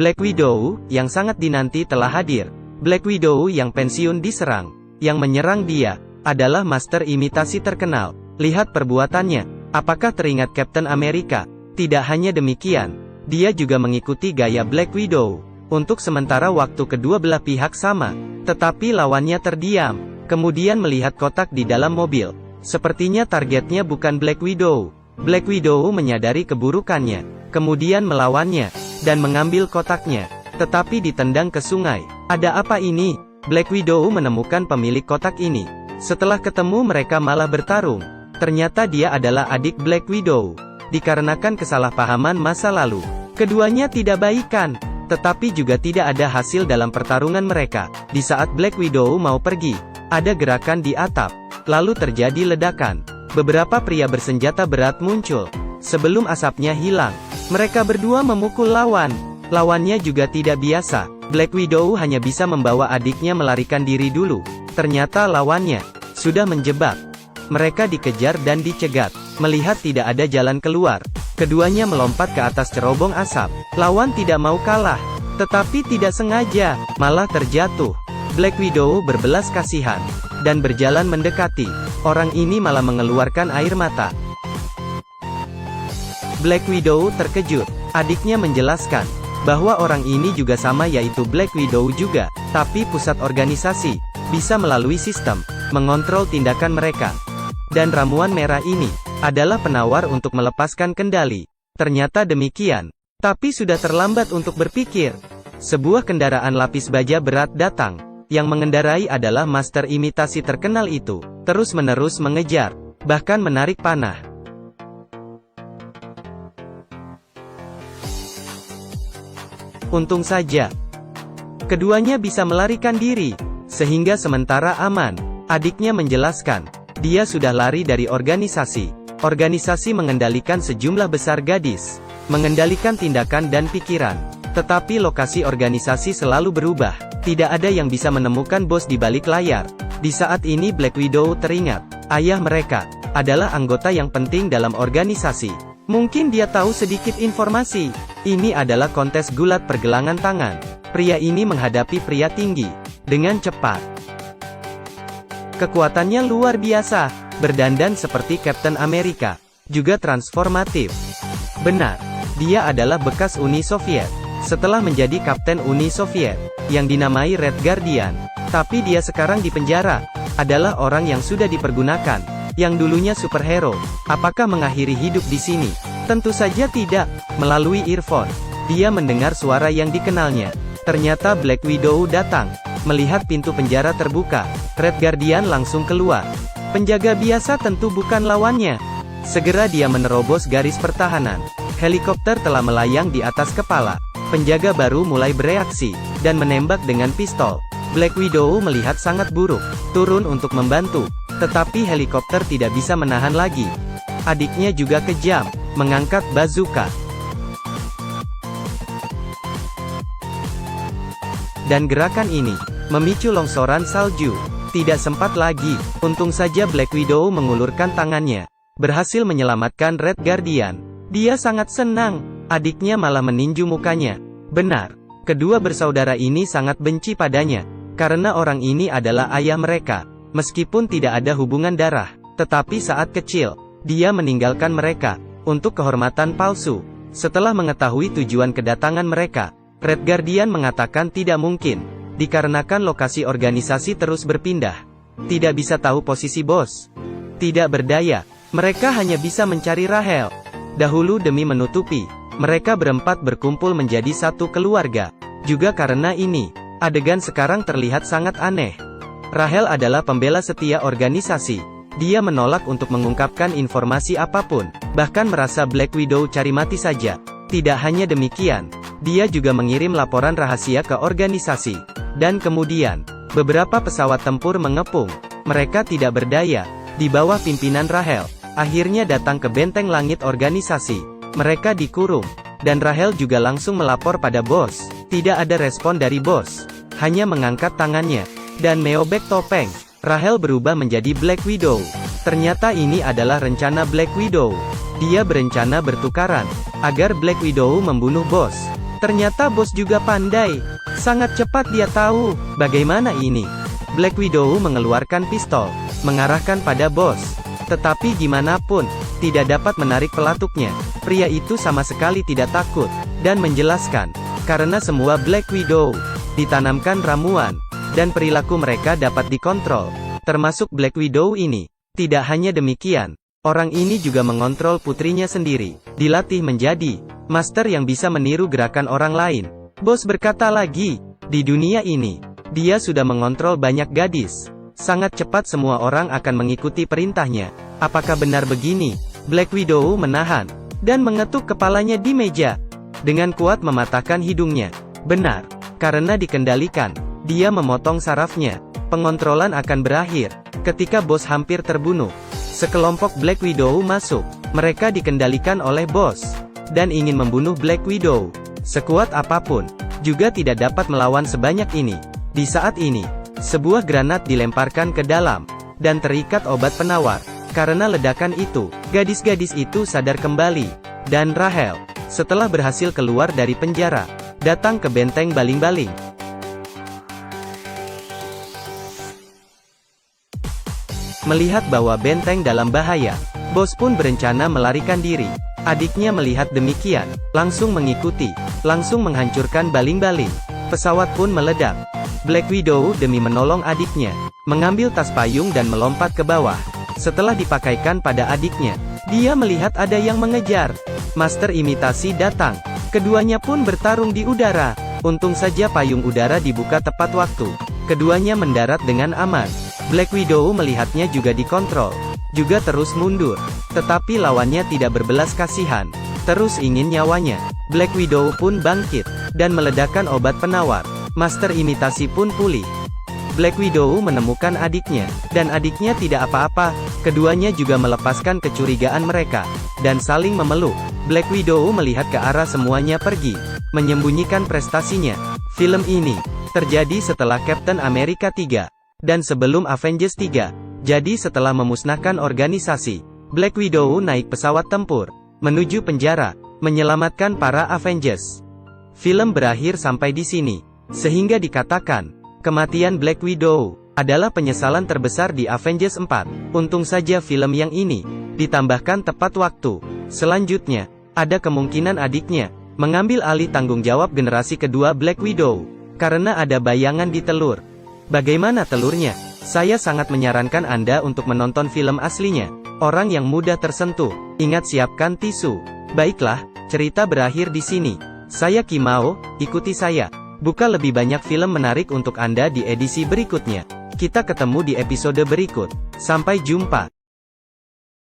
Black Widow, yang sangat dinanti telah hadir. Black Widow yang pensiun diserang. Yang menyerang dia, adalah master imitasi terkenal. Lihat perbuatannya. Apakah teringat Captain America? Tidak hanya demikian, dia juga mengikuti gaya Black Widow. Untuk sementara waktu kedua belah pihak sama. Tetapi lawannya terdiam. Kemudian melihat kotak di dalam mobil. Sepertinya targetnya bukan Black Widow. Black Widow menyadari keburukannya. Kemudian melawannya. Dan mengambil kotaknya. Tetapi ditendang ke sungai. Ada apa ini? Black Widow menemukan pemilik kotak ini. Setelah ketemu mereka malah bertarung. Ternyata dia adalah adik Black Widow. Dikarenakan kesalahpahaman masa lalu. Keduanya tidak baikan. Tetapi juga tidak ada hasil dalam pertarungan mereka. Di saat Black Widow mau pergi, ada gerakan di atap. Lalu terjadi ledakan. Beberapa pria bersenjata berat muncul. Sebelum asapnya hilang, mereka berdua memukul lawan. Lawannya juga tidak biasa. Black Widow hanya bisa membawa adiknya melarikan diri dulu. Ternyata lawannya sudah menjebak. Mereka dikejar dan dicegat. Melihat tidak ada jalan keluar, keduanya melompat ke atas cerobong asap. Lawan tidak mau kalah, tetapi tidak sengaja, malah terjatuh. Black Widow berbelas kasihan, dan berjalan mendekati. Orang ini malah mengeluarkan air mata. Black Widow terkejut. Adiknya menjelaskan, bahwa orang ini juga sama yaitu Black Widow juga. Tapi pusat organisasi, bisa melalui sistem, mengontrol tindakan mereka. Dan ramuan merah ini, adalah penawar untuk melepaskan kendali. Ternyata demikian. Tapi sudah terlambat untuk berpikir. Sebuah kendaraan lapis baja berat datang. Yang mengendarai adalah master imitasi terkenal itu. Terus-menerus mengejar. Bahkan menarik panah. Untung saja. Keduanya bisa melarikan diri. Sehingga sementara aman. Adiknya menjelaskan. Dia sudah lari dari organisasi. Organisasi mengendalikan sejumlah besar gadis. Mengendalikan tindakan dan pikiran. Tetapi lokasi organisasi selalu berubah. Tidak ada yang bisa menemukan bos di balik layar. Di saat ini Black Widow teringat. Ayah mereka adalah anggota yang penting dalam organisasi. Mungkin dia tahu sedikit informasi. Ini adalah kontes gulat pergelangan tangan. Pria ini menghadapi pria tinggi. Dengan cepat. Kekuatannya luar biasa. Berdandan seperti Captain America. Juga transformatif. Benar. Dia adalah bekas Uni Soviet. Setelah menjadi Kapten Uni Soviet. Yang dinamai Red Guardian. Tapi dia sekarang di penjara. Adalah orang yang sudah dipergunakan. Yang dulunya superhero. Apakah mengakhiri hidup di sini? Tentu saja tidak. Melalui earphone. Dia mendengar suara yang dikenalnya. Ternyata Black Widow datang. Melihat pintu penjara terbuka. Red Guardian langsung keluar. Penjaga biasa tentu bukan lawannya. Segera dia menerobos garis pertahanan. Helikopter telah melayang di atas kepala. Penjaga baru mulai bereaksi. Dan menembak dengan pistol. Black Widow melihat sangat buruk. Turun untuk membantu. Tetapi helikopter tidak bisa menahan lagi. Adiknya juga kejam. Mengangkat bazooka. Dan gerakan ini memicu longsoran salju. Tidak sempat lagi. Untung saja Black Widow mengulurkan tangannya. Berhasil menyelamatkan Red Guardian. Dia sangat senang. Adiknya malah meninju mukanya. Benar. Kedua bersaudara ini sangat benci padanya. Karena orang ini adalah ayah mereka. Meskipun tidak ada hubungan darah. Tetapi saat kecil, dia meninggalkan mereka. Untuk kehormatan palsu. Setelah mengetahui tujuan kedatangan mereka, Red Guardian mengatakan tidak mungkin. Dikarenakan lokasi organisasi terus berpindah. Tidak bisa tahu posisi bos. Tidak berdaya. Mereka hanya bisa mencari Rahel. Dahulu demi menutupi. Mereka berempat berkumpul menjadi satu keluarga. Juga karena ini, adegan sekarang terlihat sangat aneh. Rahel adalah pembela setia organisasi. Dia menolak untuk mengungkapkan informasi apapun. Bahkan merasa Black Widow cari mati saja. Tidak hanya demikian. Dia juga mengirim laporan rahasia ke organisasi. Dan kemudian, beberapa pesawat tempur mengepung. Mereka tidak berdaya. Di bawah pimpinan Rahel. Akhirnya datang ke benteng langit organisasi. Mereka dikurung. Dan Rahel juga langsung melapor pada bos. Tidak ada respon dari bos. Hanya mengangkat tangannya. Dan meobek topeng. Rahel berubah menjadi Black Widow. Ternyata ini adalah rencana Black Widow. Dia berencana bertukaran. Agar Black Widow membunuh bos. Ternyata bos juga pandai. Sangat cepat dia tahu. Bagaimana ini? Black Widow mengeluarkan pistol, mengarahkan pada bos. Tetapi gimana pun, tidak dapat menarik pelatuknya. Pria itu sama sekali tidak takut, dan menjelaskan, karena semua Black Widow ditanamkan ramuan, dan perilaku mereka dapat dikontrol, termasuk Black Widow ini. Tidak hanya demikian, orang ini juga mengontrol putrinya sendiri, dilatih menjadi master yang bisa meniru gerakan orang lain. Bos berkata lagi, di dunia ini, dia sudah mengontrol banyak gadis. Sangat cepat semua orang akan mengikuti perintahnya. Apakah benar begini? Black Widow menahan, dan mengetuk kepalanya di meja. Dengan kuat mematahkan hidungnya. Benar, karena dikendalikan. Dia memotong sarafnya. Pengontrolan akan berakhir, ketika bos hampir terbunuh. Sekelompok Black Widow masuk. Mereka dikendalikan oleh bos, dan ingin membunuh Black Widow. Sekuat apapun, juga tidak dapat melawan sebanyak ini. Di saat ini, sebuah granat dilemparkan ke dalam, dan terikat obat penawar. Karena ledakan itu, gadis-gadis itu sadar kembali. Dan Rahel, setelah berhasil keluar dari penjara, datang ke benteng baling-baling. Melihat bahwa benteng dalam bahaya, bos pun berencana melarikan diri. Adiknya melihat demikian, langsung mengikuti, langsung menghancurkan baling-baling. Pesawat pun meledak. Black Widow demi menolong adiknya, mengambil tas payung dan melompat ke bawah. Setelah dipakaikan pada adiknya, dia melihat ada yang mengejar. Master imitasi datang. Keduanya pun bertarung di udara. Untung saja payung udara dibuka tepat waktu. Keduanya mendarat dengan aman. Black Widow melihatnya juga dikontrol, juga terus mundur. Tetapi lawannya tidak berbelas kasihan, terus ingin nyawanya. Black Widow pun bangkit, dan meledakkan obat penawar. Master imitasi pun pulih. Black Widow menemukan adiknya, dan adiknya tidak apa-apa. Keduanya juga melepaskan kecurigaan mereka, dan saling memeluk. Black Widow melihat ke arah semuanya pergi, menyembunyikan prestasinya. Film ini terjadi setelah Captain America 3. Dan sebelum Avengers 3, jadi setelah memusnahkan organisasi, Black Widow naik pesawat tempur, menuju penjara, menyelamatkan para Avengers. Film berakhir sampai di sini, sehingga dikatakan, kematian Black Widow adalah penyesalan terbesar di Avengers 4. Untung saja film yang ini ditambahkan tepat waktu. Selanjutnya, ada kemungkinan adiknya mengambil alih tanggung jawab generasi kedua Black Widow, karena ada bayangan di telur. Bagaimana telurnya? Saya sangat menyarankan Anda untuk menonton film aslinya. Orang yang mudah tersentuh. Ingat siapkan tisu. Baiklah, cerita berakhir di sini. Saya Kimao, ikuti saya. Buka lebih banyak film menarik untuk Anda di edisi berikutnya. Kita ketemu di episode berikut. Sampai jumpa.